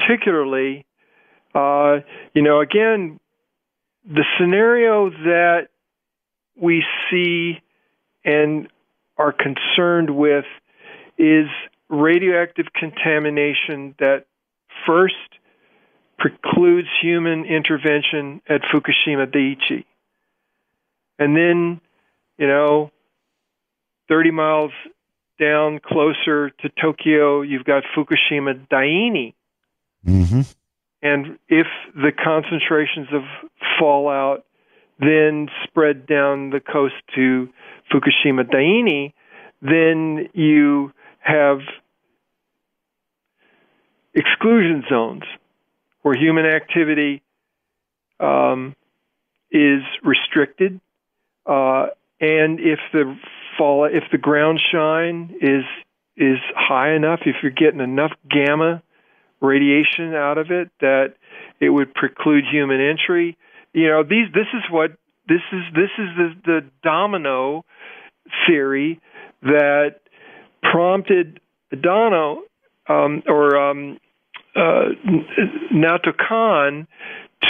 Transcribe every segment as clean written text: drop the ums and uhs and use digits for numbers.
particularly, again, the scenario that we see and are concerned with is radioactive contamination that first precludes human intervention at Fukushima Daiichi. And then, 30 miles down closer to Tokyo, you've got Fukushima Daini. Mm-hmm. And if the concentrations of fallout then spread down the coast to Fukushima Daini, then you have exclusion zones where human activity is restricted, and if the ground shine is high enough, if you're getting enough gamma radiation out of it that it would preclude human entry. This is the domino theory that prompted Nato Kan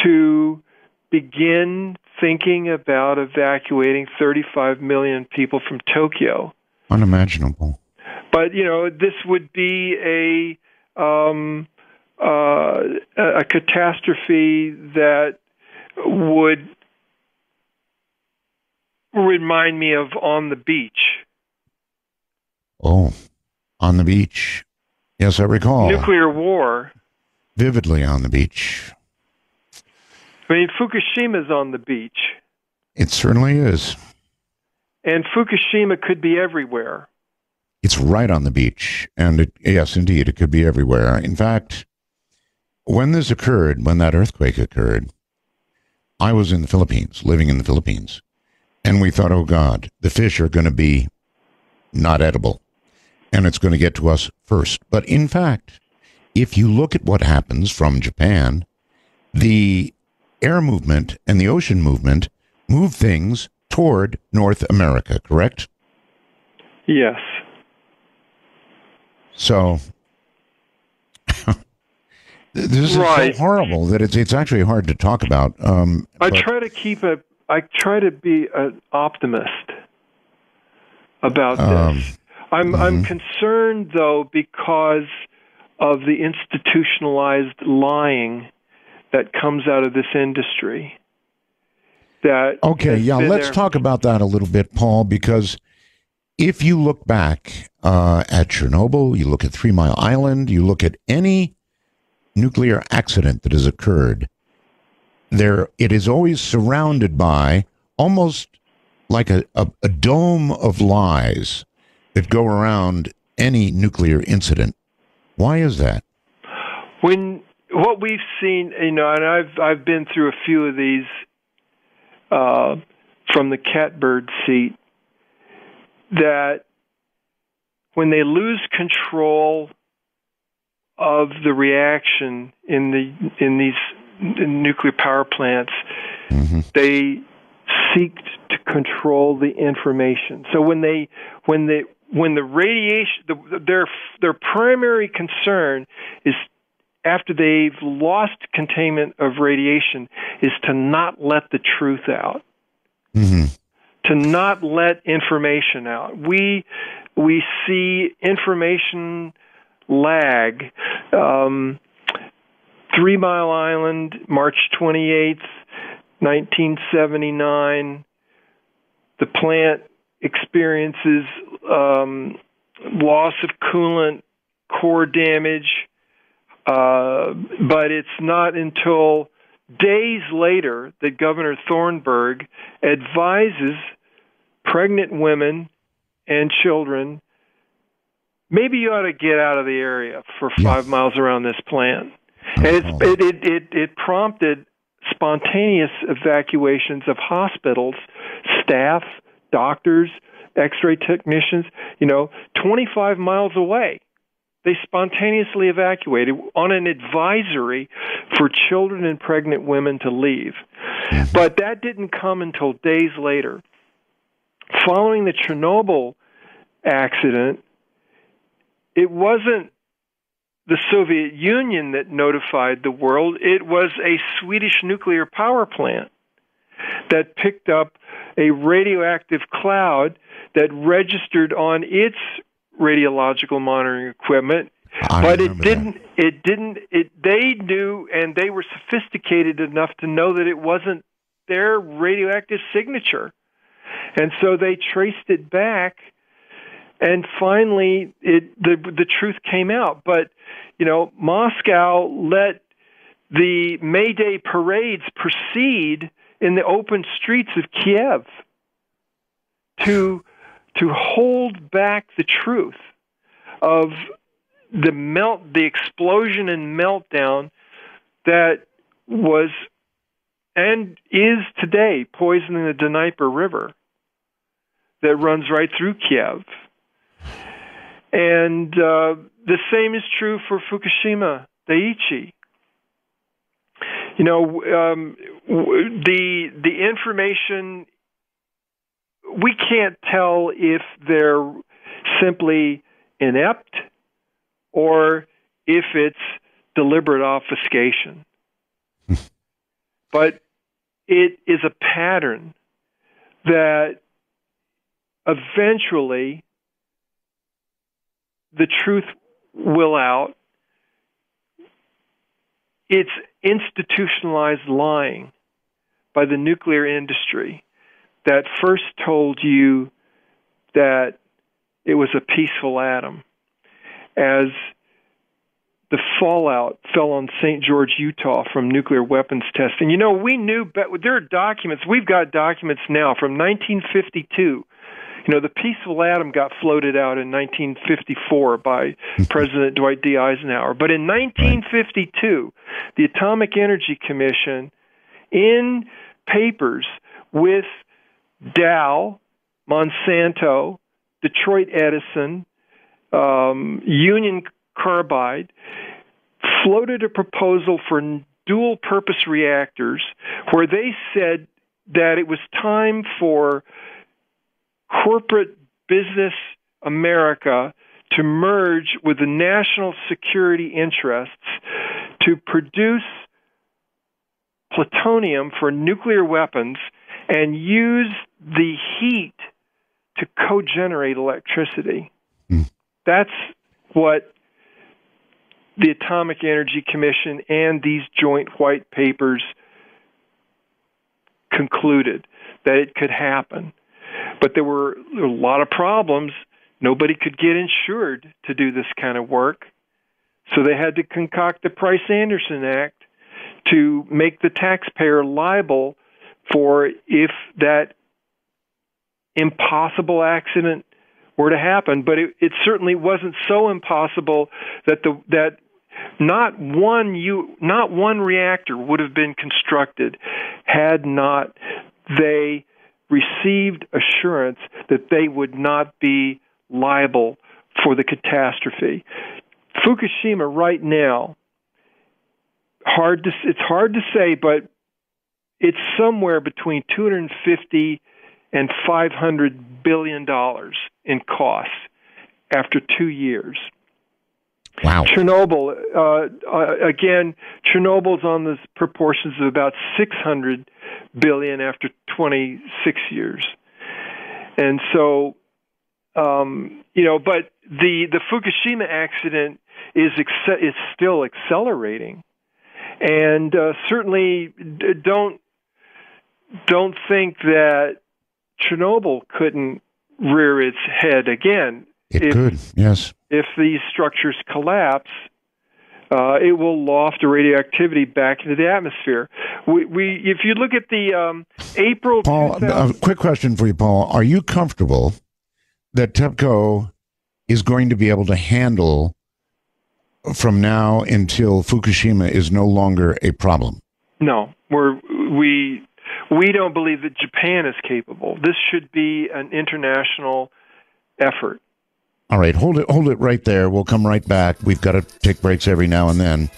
to begin thinking about evacuating 35 million people from Tokyo. Unimaginable. But this would be a catastrophe that would remind me of On the Beach. Oh, On the Beach. Yes, I recall. Nuclear war. Vividly On the Beach. I mean, Fukushima's on the beach. It certainly is. And Fukushima could be everywhere. It's right on the beach. And yes, indeed, it could be everywhere. In fact, when that earthquake occurred, I was in the Philippines, living in the Philippines. And we thought, oh God, the fish are going to be not edible. And it's going to get to us first. But in fact, if you look at what happens from Japan, the air movement and the ocean movement move things toward North America, correct? Yes. So this is so horrible that it's actually hard to talk about. I try to be an optimist about this. I'm concerned though because of the institutionalized lying that comes out of this industry. Let's talk about that a little bit, Paul, because if you look back at Chernobyl, you look at 3 Mile Island, you look at any nuclear accident that has occurred, it is always surrounded by almost like a dome of lies that go around any nuclear incident. Why is that? What we've seen, and I've been through a few of these from the catbird seat, that when they lose control of the reaction in these nuclear power plants, they seek to control the information. So when the radiation, their primary concern is, after they've lost containment of radiation, is to not let the truth out, to not let information out. We see information lag. 3 Mile Island, March 28th, 1979. The plant experiences loss of coolant, core damage. But it's not until days later that Governor Thornburg advises pregnant women and children, maybe you ought to get out of the area for 5 miles around this plant. And it prompted spontaneous evacuations of hospitals, staff, doctors, X-ray technicians, 25 miles away. They spontaneously evacuated on an advisory for children and pregnant women to leave. But that didn't come until days later. Following the Chernobyl accident, it wasn't the Soviet Union that notified the world. It was a Swedish nuclear power plant that picked up a radioactive cloud that registered on its radiological monitoring equipment. But it didn't. They knew, and they were sophisticated enough to know that it wasn't their radioactive signature, and so they traced it back, and finally, the truth came out. But Moscow let the May Day parades proceed in the open streets of Kiev to hold back the truth of the explosion and meltdown that was and is today poisoning the Dnieper River that runs right through Kiev. And the same is true for Fukushima Daiichi. The information, we can't tell if they're simply inept or if it's deliberate obfuscation. But it is a pattern that eventually the truth will out. It's institutionalized lying by the nuclear industry that first told you that it was a peaceful atom as the fallout fell on St. George, Utah from nuclear weapons testing. We knew, but there are documents. We've got documents now from 1952. The peaceful atom got floated out in 1954 by President Dwight D. Eisenhower. But in 1952, the Atomic Energy Commission, in papers with Dow, Monsanto, Detroit Edison, Union Carbide, floated a proposal for dual-purpose reactors where they said that it was time for corporate business America to merge with the national security interests to produce plutonium for nuclear weapons and use the heat to co-generate electricity. That's what the Atomic Energy Commission and these joint white papers concluded, that it could happen. But there were a lot of problems. Nobody could get insured to do this kind of work. So they had to concoct the Price-Anderson Act to make the taxpayer liable for if that impossible accident were to happen. But it certainly wasn't so impossible that not one reactor would have been constructed had not they received assurance that they would not be liable for the catastrophe. Fukushima right now, it's hard to say, but it's somewhere between $250 and $500 billion in costs after 2 years. Wow. Chernobyl, again, Chernobyl's on the proportions of about $600 billion after 26 years. And so, but the Fukushima accident is still accelerating. And certainly don't think that Chernobyl couldn't rear its head again. It could, yes. If these structures collapse, it will loft the radioactivity back into the atmosphere. If you look at the April... Paul, a quick question for you, Paul. Are you comfortable that TEPCO is going to be able to handle from now until Fukushima is no longer a problem? No. We don't believe that Japan is capable. This should be an international effort. All right, hold it right there. We'll come right back. We've got to take breaks every now and then.